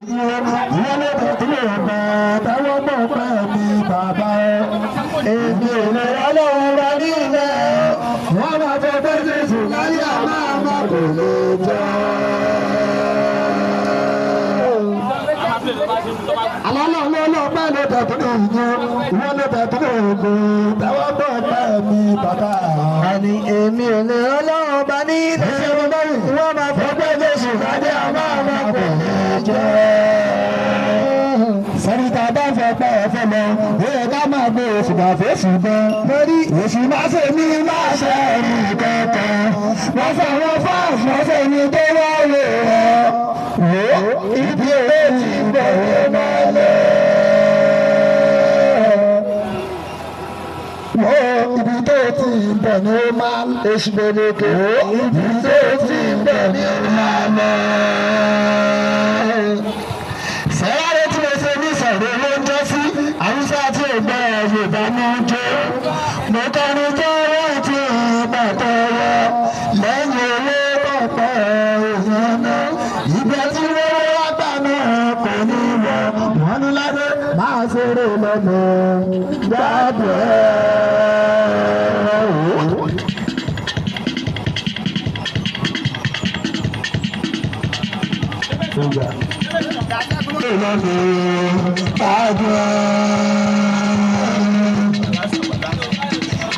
wọ́n lè tẹ̀lé ọ̀gá táwọn mọ̀ pẹ́ mi bàbá èmi ò lè ọlọ́run ra nílẹ̀ wọ́n máa fẹ́ bẹ́ẹ̀ sùn láyé àmọ́ àmọ́ kò lè jẹ́. Alálọ̀ lọ́lọ́ bá lè tẹ̀lé ìyẹn wọ́n lè tẹ̀lé ògùn táwọn mọ̀ pẹ́ mi bàbá. Àní èmi ò lè ọlọ́run bá nílẹ̀ wọ́n máa fẹ́ bẹ́ẹ̀ sùn láyé àmọ́ àmọ́ kò lè jẹ́. Sẹ́ni tá a bá fẹ́ pẹ́ ẹ fẹ́ lọ, ó yẹ ká máa gbé oṣù bàfẹ́ ṣùgbọ́n lórí oṣù máa ṣe mí máa ṣe ẹ̀mí kankan. Wọ́n fẹ́ wọn fáàfù wọ́n fẹ́ mi tó wá lè rọ̀. Wò ó ibi èrè ti bẹ̀rẹ̀ máa lẹ̀. Wò ó ibi tó ti bẹ̀ ni ó máa èṣù gbèdéke. Wò ó ibi tó ti bẹ̀ ni ó máa lẹ̀. Sẹ́yàrá tí mo ṣe ní sọ̀rọ̀ ló ń jẹ́ sí àwùjọ tí ò gbọ́ Yorùbá ní ojú. Mo kọrin tó wọ́n ti pàtó wọ lẹ́yìn owó pọ̀pọ̀ èèyàn náà. Ìgbẹ́ tí wọ́n wá gbà náà kò ní wọ. Wọ́n ní ládé máa ṣeré lọ́nà gbàgbọ́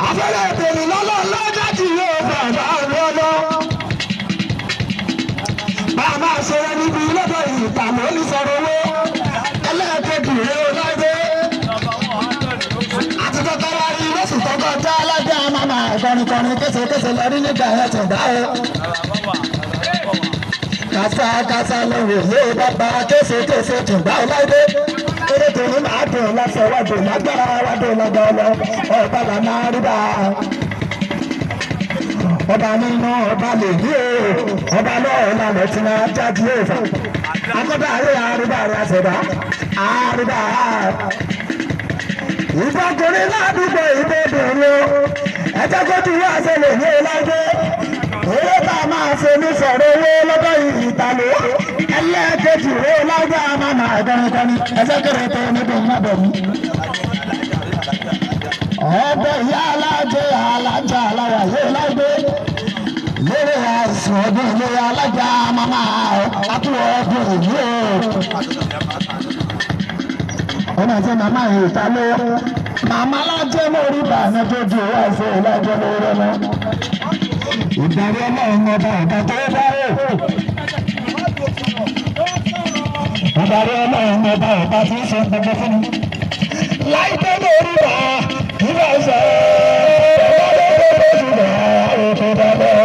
afẹ́rẹ́ ìbèrè lọ́lọ́ lọ́jọ́ tí yóò bàbá lọ́lọ́. Bàbá ṣeré níbi lọ́dọ̀ ìtàmú oníṣòro owó ẹlẹ́ẹ̀kejì rẹ̀ lágbé. Àti tọ́tọ́ wá rí lóṣù tó kọjá alájà máma kọrinkọrin késekése lórí nígbà ẹ̀ tẹ̀ dá o. Kàṣàkàṣà lọ́wọ́ yóò bàbá késekése tùgbà ọláìdé. Eré tèmi máa dùn lọ́sọ̀ wájú lágbára wájú lọ́dọ̀ lọ. Ọba là máa rí bá. Ọba nínú ọba lè ní o. Ọba lọ́ọ̀ lànà tí máa jáde òfò. Akọ́dà rí àrùbá rẹ̀ àṣẹ̀dá. Àrùbá. Ìfọkùnrin ládùúgbò ìbòdùn o. Ẹjẹ́ kó ti wá ṣẹlẹ̀ ní ọláìdé. Owó tá a máa ṣe ní sọ̀rọ̀ owó lọ́dọ̀ ìtàlẹ́. Ẹlẹ́ẹ̀kejì owó lágbá máa máa gbọ́nìkọ́ni. Ẹsẹ̀ kéré tó níbi ìmọ̀bọ̀ mi. Ọ̀bẹ ìyá alájẹ alájà aláwà yóò lágbé. Lórí àìsàn ọdún ilé alájà máma àtúwọ̀ ọdún ìlú o. Ọmọ ẹ̀jẹ̀ màmá yìí ta ló. Màmá alájẹ mórí bàánú tó ju owó àìsàn ìlàjẹ lórí ọmọ. Ìdarí ọlọ́run ọba ọ̀gá tó dáwọ́. Ìdarí ọlọ́run ọba ọ̀gá tí ń ṣe gbogbo fún mi. Láìpẹ́ lórí wa, ìgbà ìṣẹ́ ọ̀gá tó ṣùgbọ́n òkè dábẹ́.